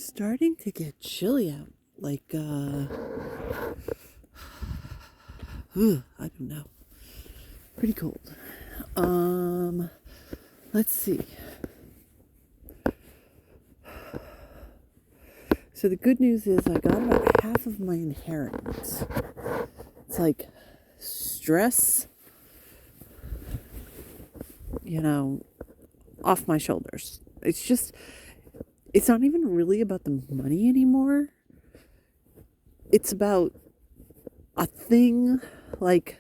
starting to get chilly out. I don't know. Pretty cold. Let's see. So the good news is I got about half of my inheritance. It's like stress, off my shoulders. It's not even really about the money anymore. It's about a thing like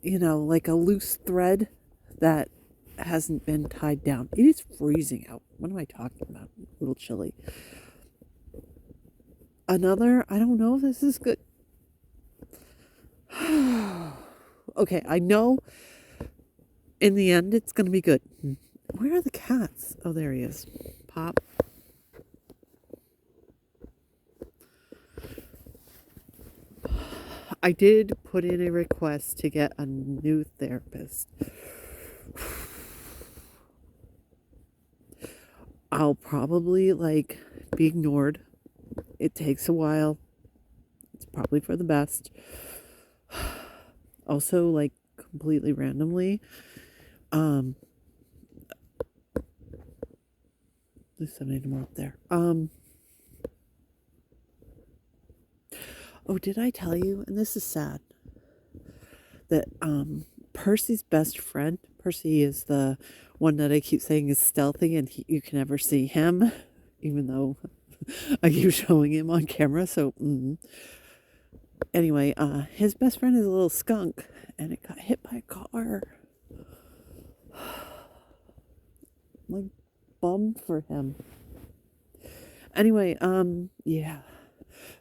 a loose thread that hasn't been tied down. It is freezing out. What am I talking about? A little chilly. I don't know if this is good. Okay, I know in the end it's going to be good. Where are the cats? Oh, there he is. Pop. I did put in a request to get a new therapist. I'll probably be ignored. It takes a while. It's probably for the best. Also, completely randomly. There's so many more up there. Oh, did I tell you? And this is sad. That Percy's best friend. Percy is the one that I keep saying is stealthy, and you can never see him, even though I keep showing him on camera. So anyway, his best friend is a little skunk, and it got hit by a car. Bummed for him. Anyway, yeah.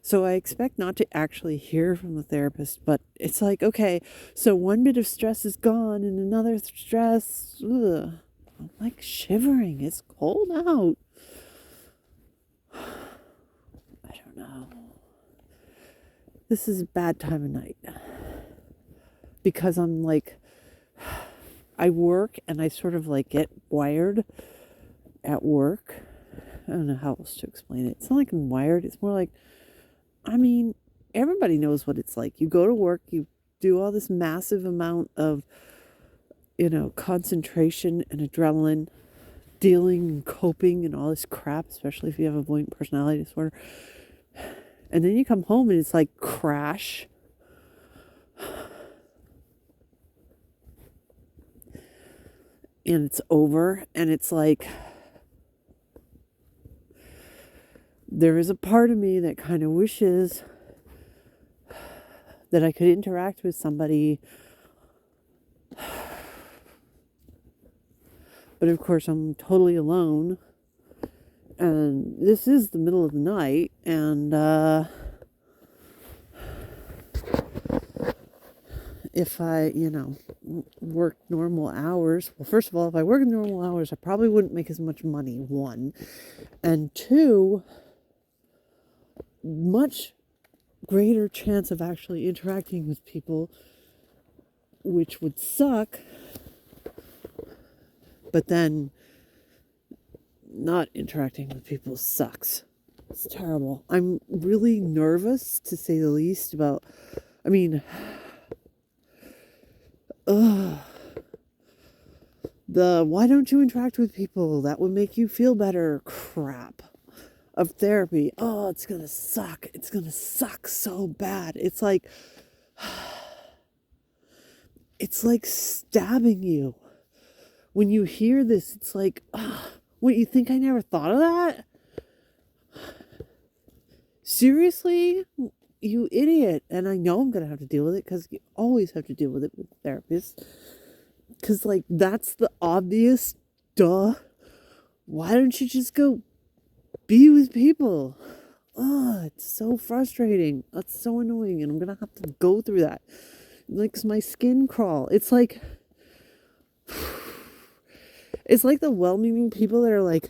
So I expect not to actually hear from the therapist, but it's okay, so one bit of stress is gone and another stress. Ugh. I'm shivering. It's cold out. I don't know. This is a bad time of night. Because I'm I work and I sort of get wired at work. I don't know how else to explain it. It's not I'm wired. It's more everybody knows what it's like. You go to work, you do all this massive amount of, concentration and adrenaline, dealing and coping and all this crap, especially if you have avoidant personality disorder. And then you come home and it's crash. And it's over, and it's there is a part of me that kind of wishes that I could interact with somebody. But of course, I'm totally alone. And this is the middle of the night. And if I, work normal hours. Well, first of all, if I work normal hours, I probably wouldn't make as much money, one. And two, much greater chance of actually interacting with people, which would suck. But then not interacting with people sucks. It's terrible. I'm really nervous, to say the least, about, the why don't you interact with people? That would make you feel better crap of therapy. Oh, it's going to suck. It's going to suck so bad. It's it's stabbing you. When you hear this, it's what, you think I never thought of that? Seriously? You idiot. And I know I'm going to have to deal with it, because you always have to deal with it with therapists. Because, that's the obvious, duh. Why don't you just go be with people? Oh, it's so frustrating. That's so annoying. And I'm going to have to go through that. It makes my skin crawl. It's it's the well-meaning people that are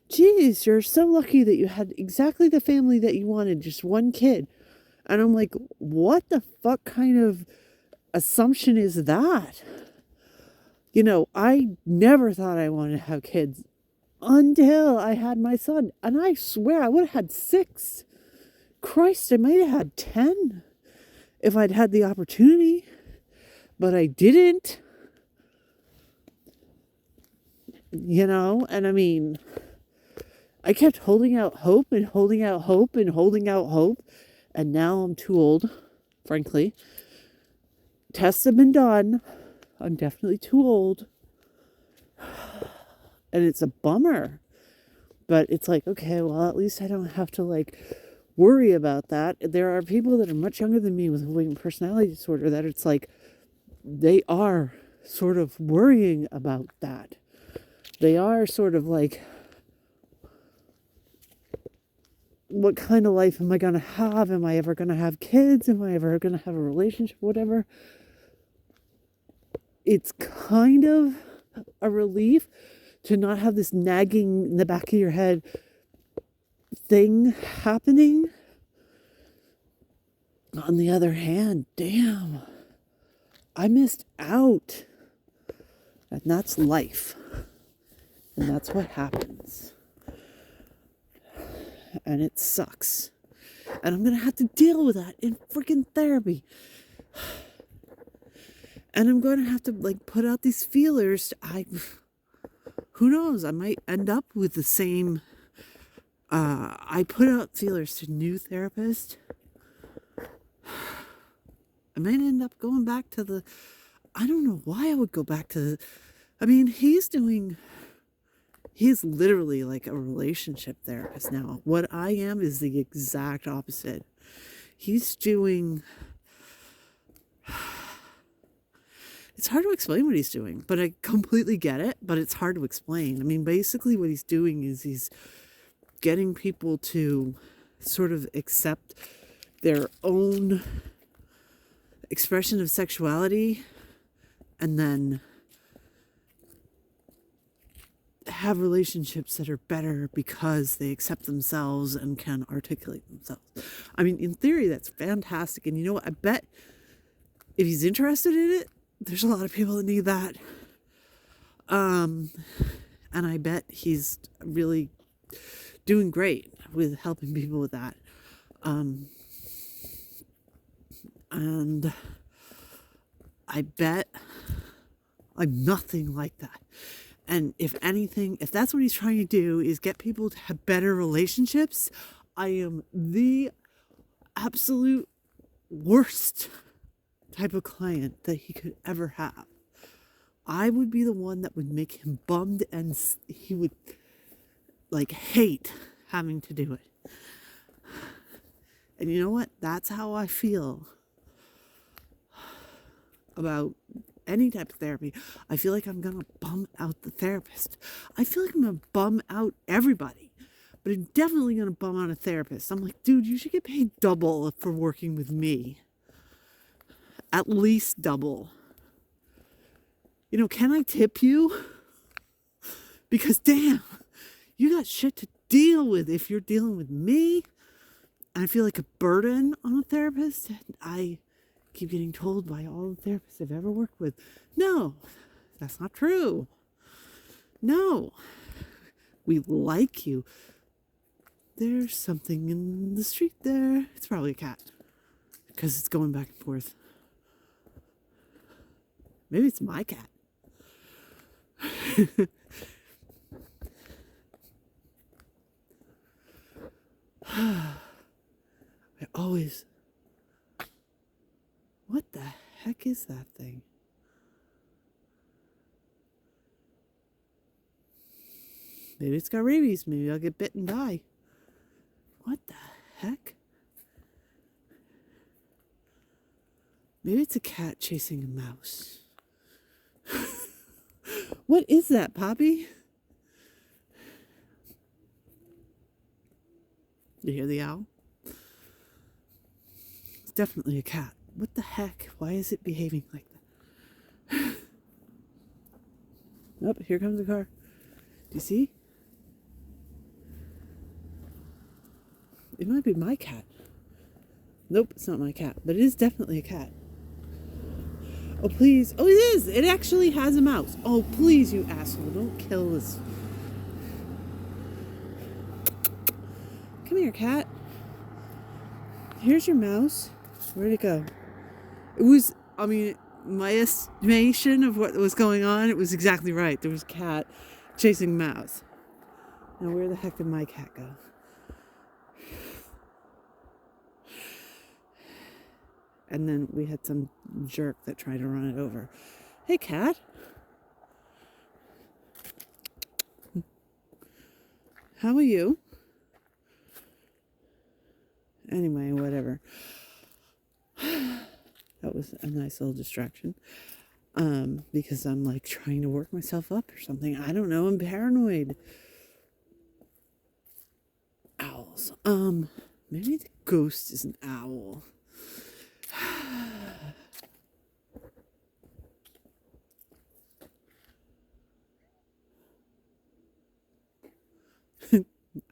geez, you're so lucky that you had exactly the family that you wanted, just one kid. And I'm what the fuck kind of assumption is that? I never thought I wanted to have kids until I had my son. And I swear I would have had 6. Christ, I might have had 10 if I'd had the opportunity, but I didn't. You know, and I mean, I kept holding out hope and holding out hope and holding out hope, and now I'm too old, frankly. Tests have been done. I'm definitely too old. And it's a bummer. But it's like, okay, well, at least I don't have to, like, worry about that. There are people that are much younger than me with avoidant personality disorder that it's like they are sort of worrying about that. They are sort of like, what kind of life am I going to have? Am I ever going to have kids? Am I ever going to have a relationship? Whatever. It's kind of a relief to not have this nagging in the back of your head thing happening. On the other hand, damn, I missed out. And that's life. And that's what happens. And it sucks. And I'm going to have to deal with that in freaking therapy. And I'm going to have to, like, put out these feelers. Who knows? I might end up with the same. I put out feelers to new therapists. I might end up going back to I don't know why I would go back to I mean, he's literally like a relationship therapist now. What I am is the exact opposite. He's doing, it's hard to explain what he's doing, but I completely get it, but it's hard to explain. I mean, basically what he's doing is he's getting people to sort of accept their own expression of sexuality and then have relationships that are better because they accept themselves and can articulate themselves. I mean, in theory, that's fantastic. And you know what? I bet if he's interested in it, there's a lot of people that need that. And I bet he's really doing great with helping people with that. And I bet I'm nothing like that. And if anything, if that's what he's trying to do is get people to have better relationships, I am the absolute worst type of client that he could ever have. I would be the one that would make him bummed and he would like hate having to do it. And you know what? That's how I feel about any type of therapy. I feel like I'm going to bum out the therapist. I feel like I'm going to bum out everybody. But I'm definitely going to bum out a therapist. I'm like, dude, you should get paid double for working with me. At least double. You know, can I tip you? Because damn, you got shit to deal with if you're dealing with me. And I feel like a burden on a therapist. I keep getting told by all the therapists I've ever worked with, no, that's not true. No, we like you. There's something in the street there. It's probably a cat because it's going back and forth. Maybe it's my cat. I always... What the heck is that thing? Maybe it's got rabies. Maybe I'll get bit and die. What the heck? Maybe it's a cat chasing a mouse. What is that, Poppy? You hear the owl? It's definitely a cat. What the heck? Why is it behaving like that? Oh, here comes the car. Do you see? It might be my cat. Nope, it's not my cat, but it is definitely a cat. Oh, please. Oh, it is. It actually has a mouse. Oh, please, you asshole. Don't kill this. here, cat. Here's your mouse. Where'd it go? It was, my estimation of what was going on, it was exactly right. There was a cat chasing mouse. Now, where the heck did my cat go? And then we had some jerk that tried to run it over. Hey, cat. How are you? Anyway, whatever. That was a nice little distraction. Because I'm like trying to work myself up or something. I don't know. I'm paranoid. Owls. Maybe the ghost is an owl.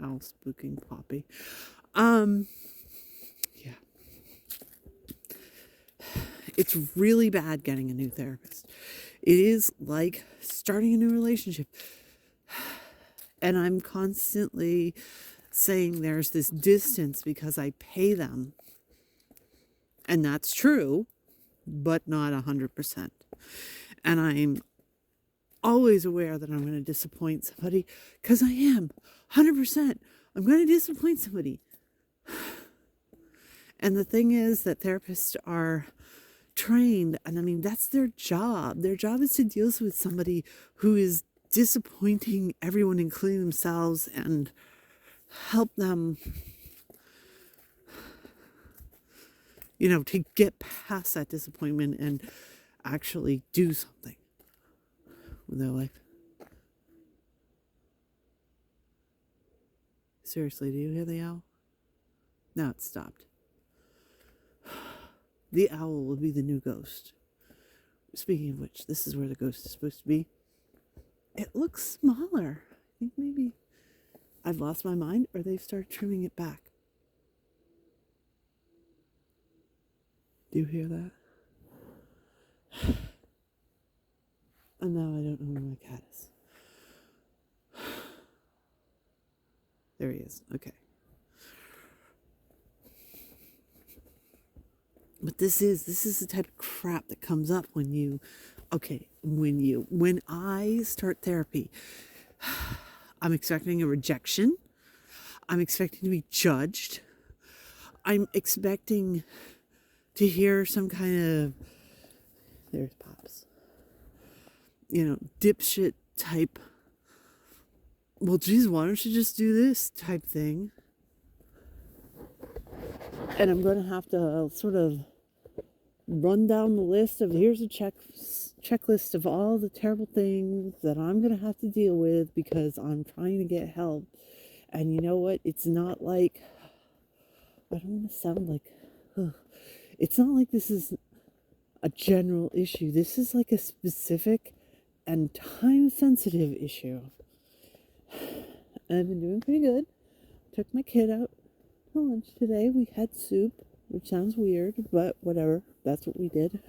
Owl spooking Poppy. Yeah. It's really bad getting a new therapist. It is like starting a new relationship. And I'm constantly saying there's this distance because I pay them. And that's true, but not 100%. And I'm always aware that I'm going to disappoint somebody because I am 100%. I'm going to disappoint somebody. And the thing is that therapists are trained, and that's their job. Their job is to deal with somebody who is disappointing everyone, including themselves, and help them, to get past that disappointment and actually do something with their life. Seriously, do you hear the owl? No, it stopped. The owl will be the new ghost. Speaking of which, this is where the ghost is supposed to be. It looks smaller. I think maybe I've lost my mind or they've started trimming it back. Do you hear that? And now I don't know where my cat is. There he is. Okay. But this is the type of crap that comes up when I start therapy, I'm expecting a rejection. I'm expecting to be judged. I'm expecting to hear some kind of, there's Pops, dipshit type, well, geez, why don't you just do this type thing? And I'm going to have to sort of run down the list of, here's a checklist of all the terrible things that I'm going to have to deal with because I'm trying to get help. And you know what? It's not like, I don't want to sound like, it's not like this is a general issue. This is like a specific and time-sensitive issue. And I've been doing pretty good. Took my kid out for lunch today. We had soup, which sounds weird, but whatever. That's what we did.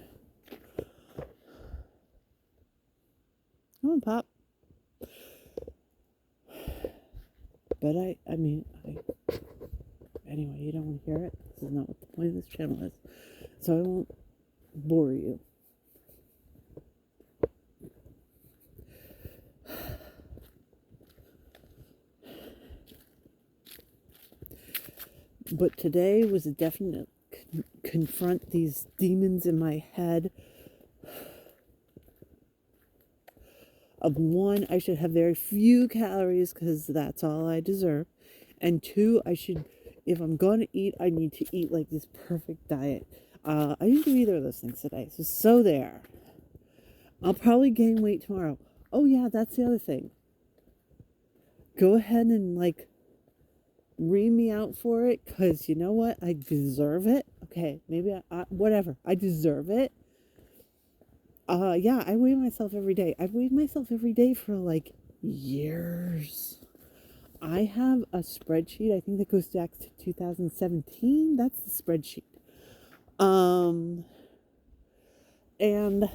Come on, Pop. But anyway, you don't want to hear it. This is not what the point of this channel is. So I won't bore you. But today was a definite confront these demons in my head. Of one, I should have very few calories because that's all I deserve. And two, if I'm going to eat, I need to eat like this perfect diet. I didn't do either of those things today. So there. I'll probably gain weight tomorrow. Oh yeah, that's the other thing. Go ahead and ream me out for it, because you know what? I deserve it. Okay, maybe whatever. I deserve it. Yeah, I weigh myself every day. I've weighed myself every day for years. I have a spreadsheet. I think that goes back to 2017. That's the spreadsheet. And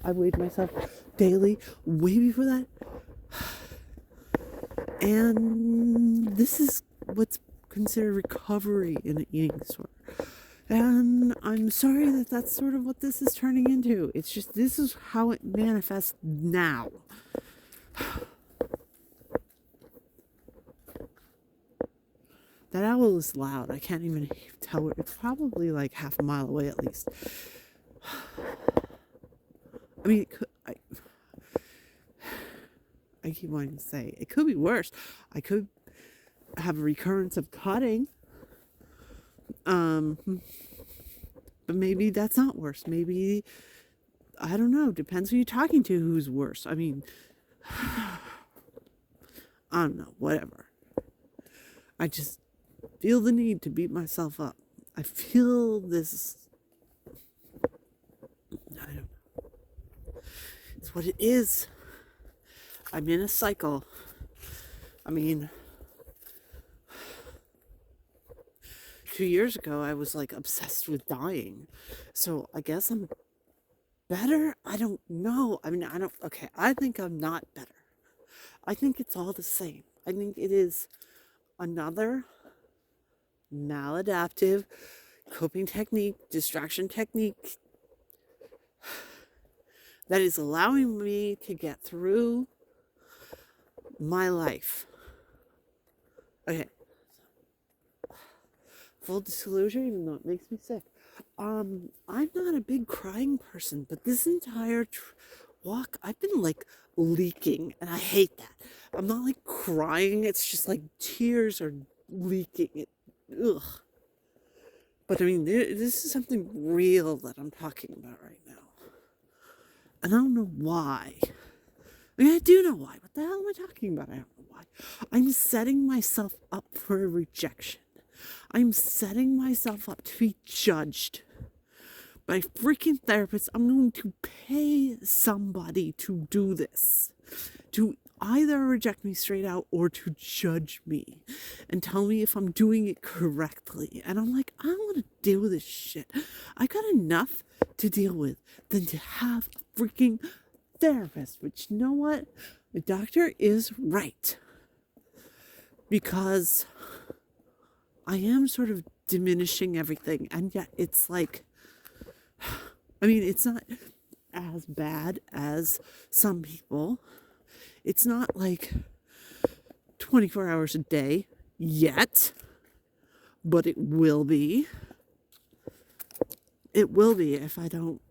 I weighed myself daily way before that. And this is what's consider recovery in an eating disorder. And I'm sorry that that's sort of what this is turning into. It's just, this is how it manifests now. That owl is loud. I can't even tell it. It's probably like half a mile away at least. I mean, I keep wanting to say, it could be worse. I could have a recurrence of cutting. But maybe that's not worse. Maybe, I don't know. Depends who you're talking to who's worse. I mean, I don't know. Whatever. I just feel the need to beat myself up. I feel this. I don't know. It's what it is. I'm in a cycle. I mean, 2 years ago, I was like obsessed with dying. So I guess I'm better. I don't know. I mean, I think I'm not better. I think it's all the same. I think it is another maladaptive coping technique, distraction technique that is allowing me to get through my life. Okay. Full disclosure, even though it makes me sick. I'm not a big crying person, but this entire walk, I've been like leaking, and I hate that. I'm not like crying, it's just like tears are leaking. Ugh. But I mean, this is something real that I'm talking about right now. And I don't know why. I mean, I do know why. What the hell am I talking about? I don't know why. I'm setting myself up for a rejection. I'm setting myself up to be judged by a freaking therapist. I'm going to pay somebody to do this. To either reject me straight out or to judge me and tell me if I'm doing it correctly. And I'm like, I don't want to deal with this shit. I got enough to deal with than to have a freaking therapist. Which, you know what? The doctor is right. Because I am sort of diminishing everything. And yet it's like, I mean, it's not as bad as some people. It's not like 24 hours a day yet, but it will be. It will be if I don't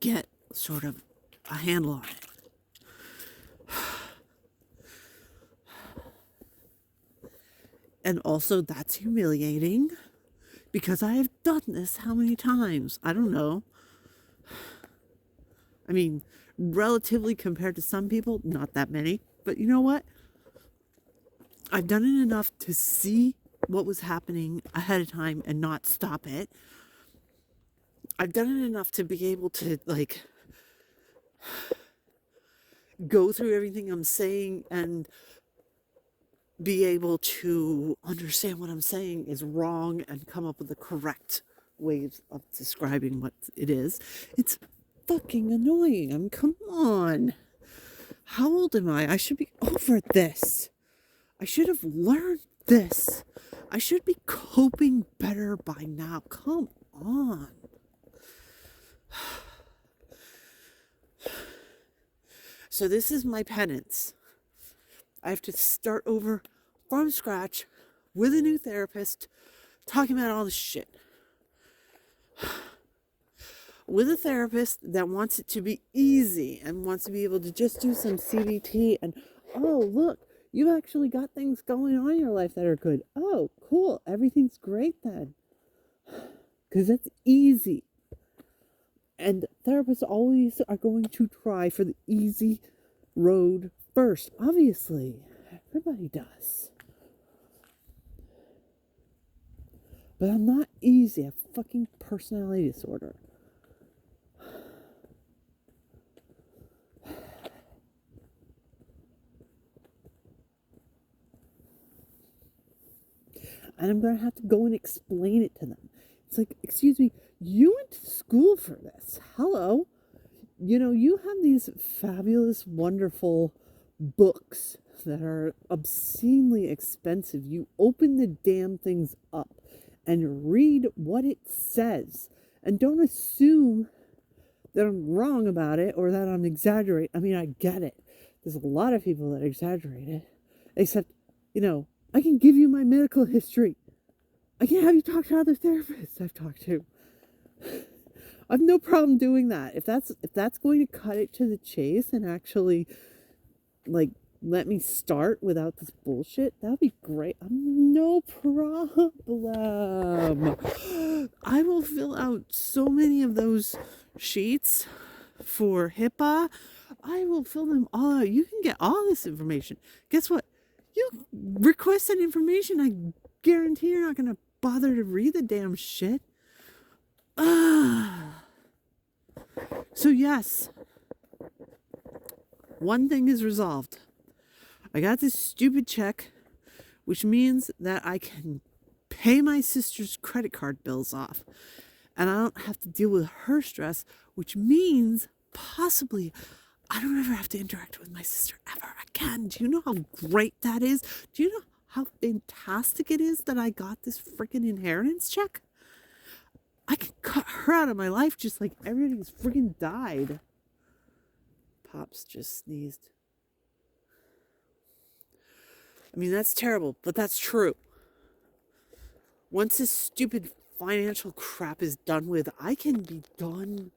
get sort of a handle on it. And also, that's humiliating because I have done this how many times? I don't know. I mean, relatively compared to some people, not that many. But you know what? I've done it enough to see what was happening ahead of time and not stop it. I've done it enough to be able to, like, go through everything I'm saying and be able to understand what I'm saying is wrong and come up with the correct ways of describing what it is. It's fucking annoying. I mean, come on. How old am I? I should be over this. I should have learned this. I should be coping better by now. Come on. So this is my penance. I have to start over from scratch with a new therapist talking about all this shit. With a therapist that wants it to be easy and wants to be able to just do some CBT and, oh, look, you actually got things going on in your life that are good. Oh, cool. Everything's great then. Because that's easy. And therapists always are going to try for the easy road first. Obviously, everybody does. But I'm not easy. I have fucking personality disorder. And I'm going to have to go and explain it to them. It's like, excuse me, you went to school for this. Hello. You know, you have these fabulous, wonderful books that are obscenely expensive. You open the damn things up and read what it says. And don't assume that I'm wrong about it or that I'm exaggerating. I mean, I get it. There's a lot of people that exaggerate it. Except, I can give you my medical history. I can have you talk to other therapists I've talked to. I have no problem doing that. If that's going to cut it to the chase and actually, let me start without this bullshit, that would be great. No problem. I will fill out so many of those sheets for HIPAA. I will fill them all out. You can get all this information. Guess what? You request that information, I guarantee you're not going to bother to read the damn shit. So yes, one thing is resolved. I got this stupid check, which means that I can pay my sister's credit card bills off. And I don't have to deal with her stress, which means possibly I don't ever have to interact with my sister ever again. Do you know how great that is? Do you know how fantastic it is that I got this freaking inheritance check? I can cut her out of my life just like everybody's freaking died. Pops just sneezed. I mean, that's terrible, but that's true. Once this stupid financial crap is done with, I can be done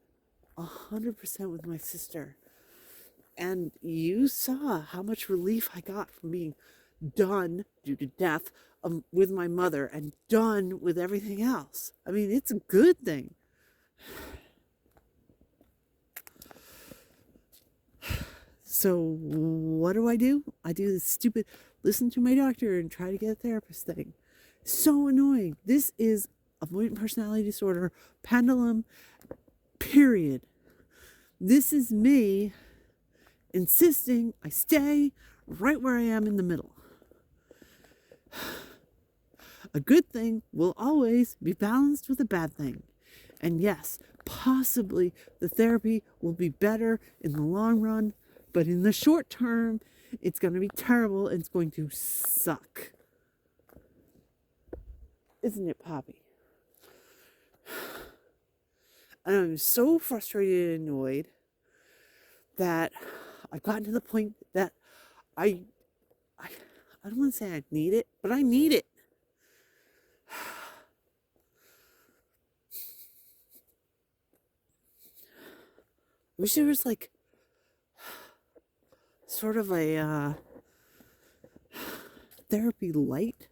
100% with my sister. And you saw how much relief I got from being done due to death with my mother and done with everything else. I mean, it's a good thing. So what do? I do this stupid listen to my doctor and try to get a therapist thing. So annoying. This is avoidant personality disorder, pendulum, period. This is me insisting I stay right where I am in the middle. A good thing will always be balanced with a bad thing. And yes, possibly the therapy will be better in the long run, but in the short term, it's going to be terrible and it's going to suck. Isn't it, Poppy? And I'm so frustrated and annoyed that I've gotten to the point that I don't want to say I need it, but I need it. I wish there was sort of a therapy light.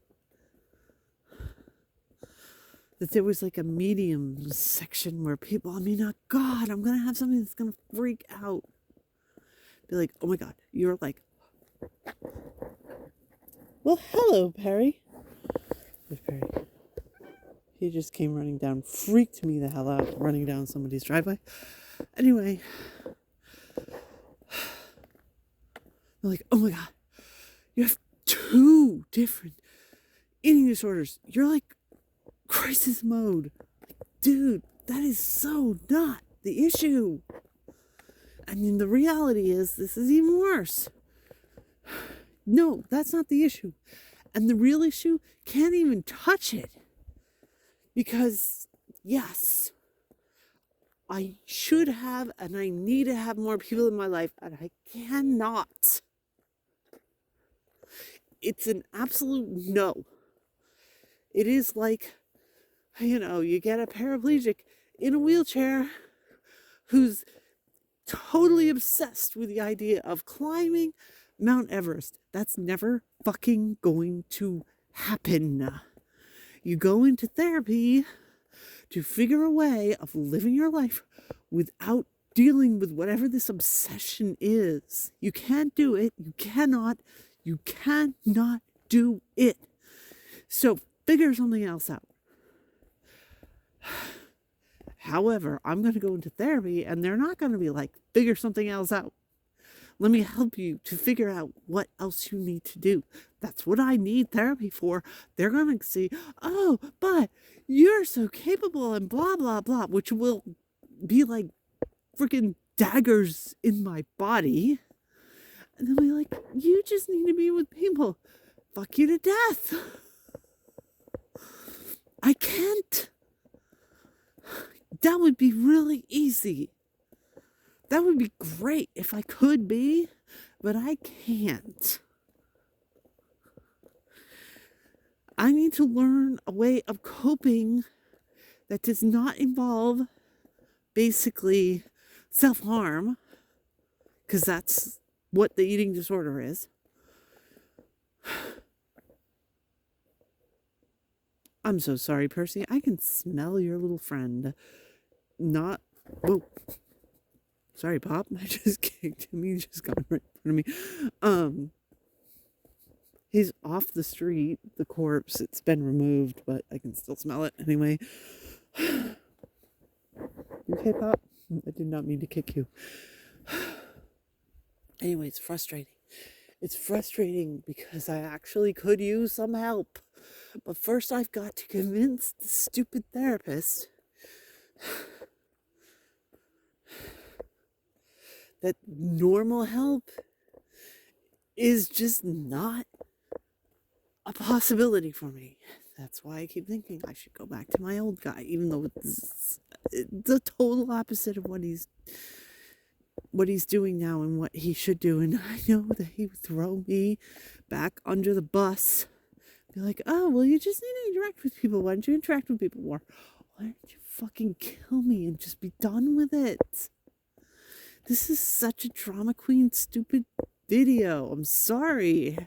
That there was a medium section where people, God, I'm going to have something that's going to freak out. Be like, oh my God, you're well, hello, Perry. There's Perry. He just came running down, freaked me the hell out, running down somebody's driveway. Anyway, they're like, oh my God, you have 2 different eating disorders. You're crisis mode. Dude, that is so not the issue. I mean, the reality is this is even worse. No, that's not the issue. And the real issue can't even touch it. Because, yes, I should have and I need to have more people in my life, and I cannot. It's an absolute no. It is you get a paraplegic in a wheelchair who's totally obsessed with the idea of climbing Mount Everest. That's never fucking going to happen. You go into therapy to figure a way of living your life without dealing with whatever this obsession is. You can't do it. You cannot do it. So figure something else out. However, I'm going to go into therapy and they're not going to be figure something else out. Let me help you to figure out what else you need to do. That's what I need therapy for. They're going to see, oh, but you're so capable and blah, blah, blah, which will be freaking daggers in my body. And they'll be you just need to be with people. Fuck you to death. I can't. That would be really easy. That would be great if I could be, but I can't. I need to learn a way of coping that does not involve basically self-harm, because that's what the eating disorder is. I'm so sorry, Percy. I can smell your little friend. Not... Oh. Sorry, Pop. I just kicked him. He just got right in front of me. He's off the street, the corpse. It's been removed, but I can still smell it anyway. You okay, Pop? I did not mean to kick you. Anyway, it's frustrating. It's frustrating because I actually could use some help. But first I've got to convince the stupid therapist that normal help is just not a possibility for me. That's why I keep thinking I should go back to my old guy, even though it's the total opposite of what he's doing now and what he should do. And I know that he would throw me back under the bus. Be like, oh, well, you just need to interact with people. Why don't you interact with people more? Why don't you fucking kill me and just be done with it? This is such a drama queen stupid video. I'm sorry.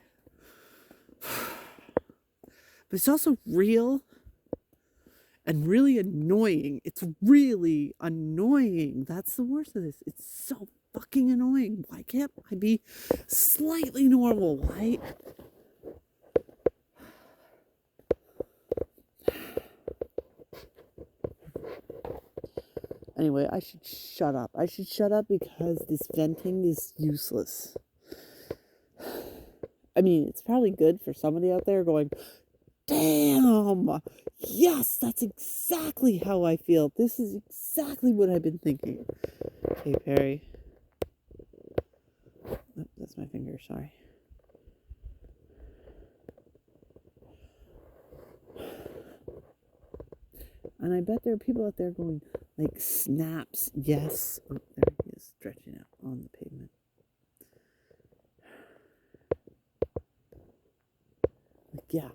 But it's also real and really annoying. It's really annoying. That's the worst of this. It's so fucking annoying. Why can't I be slightly normal? Why? Anyway, I should shut up. I should shut up because this venting is useless. I mean, it's probably good for somebody out there going, damn, yes, that's exactly how I feel. This is exactly what I've been thinking. Okay, Perry. Oh, that's my finger, sorry. And I bet there are people out there going, like, snaps, yes. Oh, there he is, stretching out on the pavement. Like, yeah,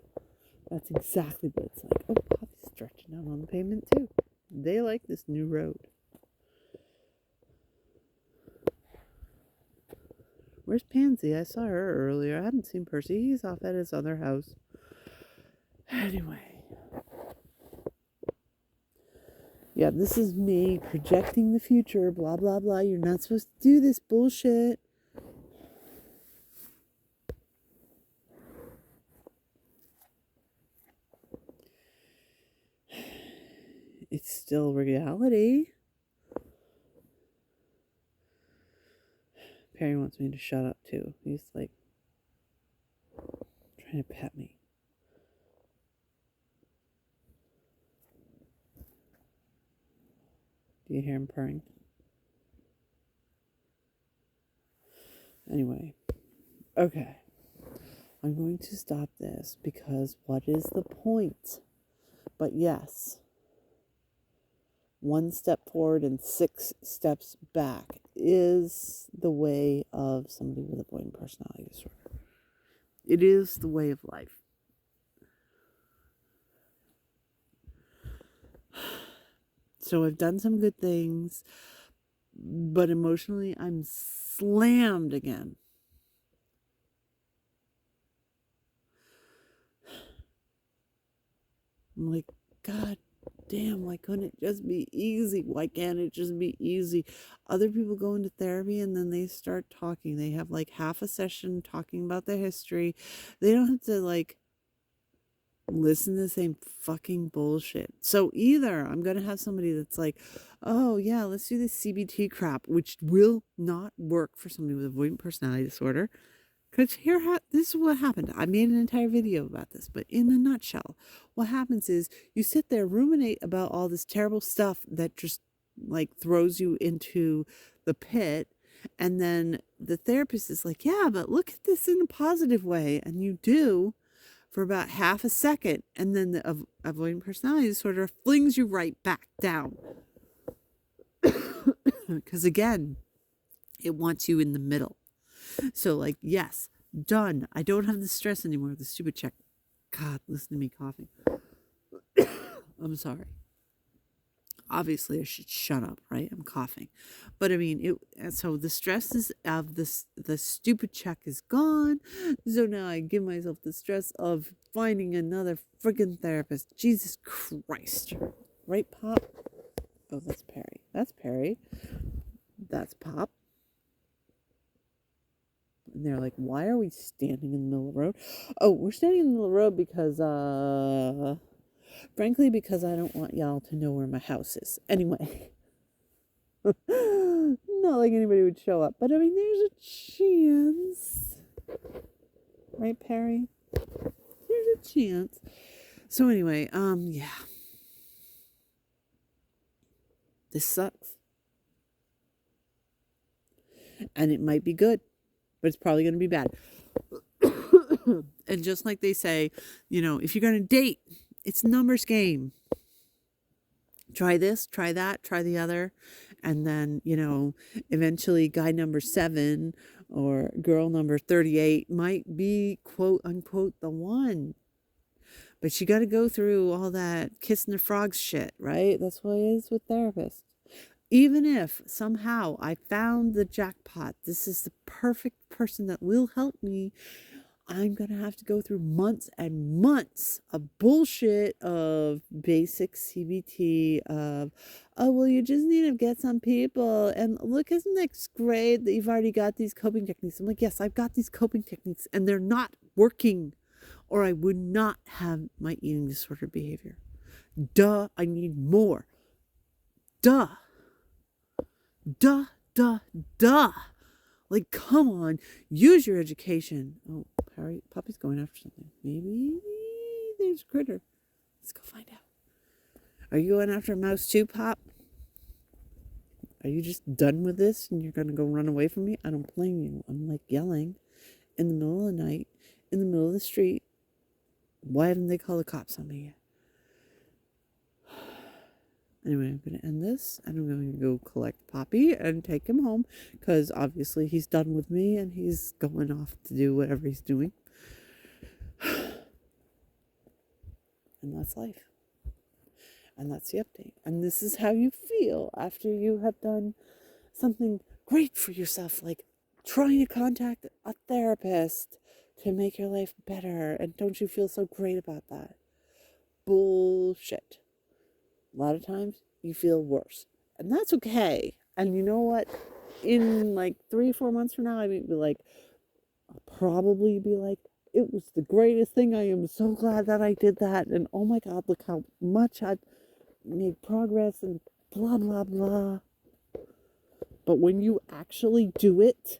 that's exactly what it's like. Oh, Poppy's stretching out on the pavement, too. They like this new road. Where's Pansy? I saw her earlier. I haven't seen Percy. He's off at his other house. Anyway. Yeah, this is me projecting the future, blah, blah, blah. You're not supposed to do this bullshit. It's still reality. Perry wants me to shut up, too. He's, like, trying to pet me. Do you hear him purring? Anyway, okay. I'm going to stop this because what is the point? But yes, 1 step forward and 6 steps back is the way of somebody with avoidant personality disorder. It is the way of life. So I've done some good things, but emotionally I'm slammed again. I'm like, God damn, why couldn't it just be easy? Why can't it just be easy? Other people go into therapy and then they start talking. They have like half a session talking about their history. They don't have to like listen to the same fucking bullshit. So either I'm going to have somebody that's like, oh yeah, let's do this CBT crap, which will not work for somebody with avoidant personality disorder. Because this is what happened. I made an entire video about this, but in a nutshell, what happens is you sit there, ruminate about all this terrible stuff that just like throws you into the pit, And then the therapist is like, yeah, but look at this in a positive way. And you do for about half a second. And then the avoidant personality disorder flings you right back down. Because again, it wants you in the middle. So like, yes, done. I don't have the stress anymore. The stupid check. God, listen to me coughing. I'm sorry. Obviously, I should shut up, right? I'm coughing. But I mean, so the stress of this, the stupid check is gone. So now I give myself the stress of finding another friggin' therapist. Jesus Christ. Right, Pop? Oh, that's Perry. That's Perry. That's Pop. And they're like, why are we standing in the middle of the road? Oh, we're standing in the middle of the road because, frankly, because I don't want y'all to know where my house is. Anyway. Not like anybody would show up. But I mean, there's a chance. Right, Perry? There's a chance. So anyway, yeah. This sucks. And it might be good, but it's probably going to be bad. And just like they say, if you're going to date, it's a numbers game. Try this, try that, try the other. And then, eventually guy number 7 or girl number 38 might be, quote unquote, the one. But you got to go through all that kissing the frogs shit, right? That's what it is with therapists. Even if somehow I found the jackpot, this is the perfect person that will help me, I'm going to have to go through months and months of bullshit of basic CBT of, oh, well, you just need to get some people. And look, isn't it great that you've already got these coping techniques? I'm like, yes, I've got these coping techniques and they're not working, or I would not have my eating disorder behavior. Duh, I need more. Duh. Duh, duh, duh. Like, come on, use your education. Oh, Poppy's going after something. Maybe there's a critter. Let's go find out. Are you going after a mouse too, Pop? Are you just done with this and you're going to go run away from me? I don't blame you. I'm like yelling in the middle of the night, in the middle of the street. Why haven't they called the cops on me yet? Anyway, I'm going to end this, and I'm going to go collect Poppy and take him home, because obviously he's done with me, and he's going off to do whatever he's doing. And that's life. And that's the update. And this is how you feel after you have done something great for yourself, like trying to contact a therapist to make your life better. And don't you feel so great about that? Bullshit. A lot of times you feel worse, and that's okay. And you know what? In like 3-4 months from now, I'll probably be like, it was the greatest thing. I am so glad that I did that. And oh my God, look how much I've made progress and blah, blah, blah. But when you actually do it,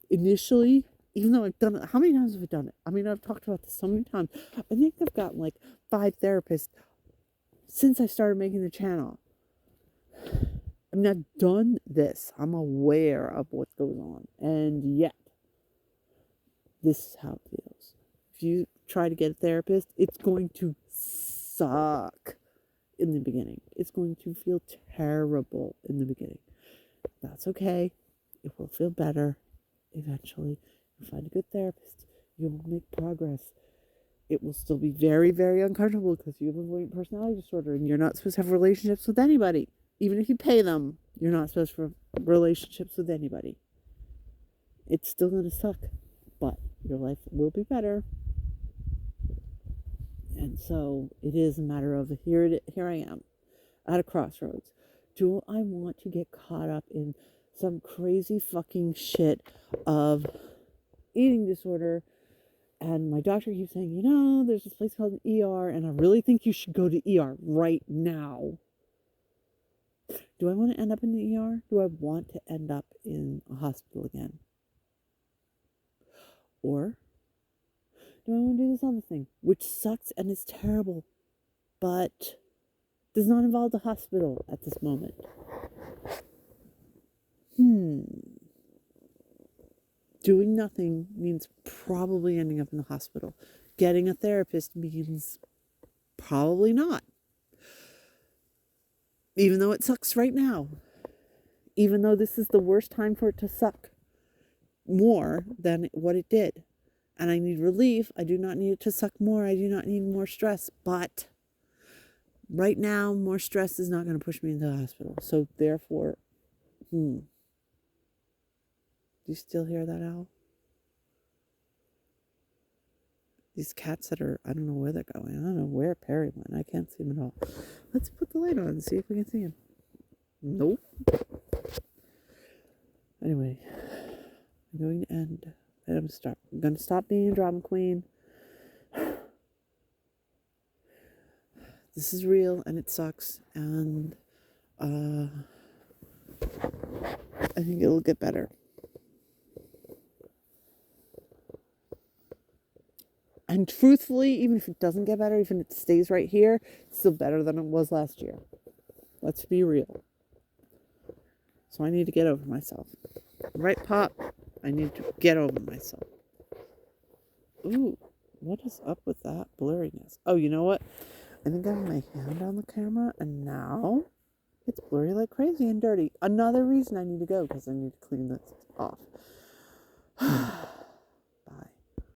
initially, even though I've done it, how many times have I done it? I mean, I've talked about this so many times. I think I've gotten like 5 therapists since I started making the channel. I'm not done this. I'm aware of what goes on. And yet, this is how it feels. If you try to get a therapist, it's going to suck in the beginning. It's going to feel terrible in the beginning. That's okay. It will feel better. Eventually, you'll find a good therapist. You will make progress. It will still be very, very uncomfortable because you have avoidant personality disorder and you're not supposed to have relationships with anybody. Even if you pay them, you're not supposed to have relationships with anybody. It's still going to suck, but your life will be better. And so it is a matter of here I am at a crossroads. Do I want to get caught up in some crazy fucking shit of eating disorder? And my doctor keeps saying, there's this place called the ER, and I really think you should go to ER right now. Do I want to end up in the ER? Do I want to end up in a hospital again? Or do I want to do this other thing, which sucks and is terrible, but does not involve the hospital at this moment? Doing nothing means probably ending up in the hospital. Getting a therapist means probably not. Even though it sucks right now. Even though this is the worst time for it to suck more than what it did. And I need relief. I do not need it to suck more. I do not need more stress. But right now, more stress is not going to push me into the hospital. So therefore, do you still hear that, Owl? These cats that are, I don't know where they're going. I don't know where Perry went. I can't see him at all. Let's put the light on and see if we can see him. Nope. Anyway, I'm going to end. I'm going to stop being a drama queen. This is real and it sucks. And I think it'll get better. And truthfully, even if it doesn't get better, even if it stays right here, it's still better than it was last year. Let's be real. So I need to get over myself. Right, Pop? I need to get over myself. Ooh, what is up with that blurriness? Oh, you know what? I think I have my hand on the camera, and now it's blurry like crazy and dirty. Another reason I need to go, because I need to clean this off.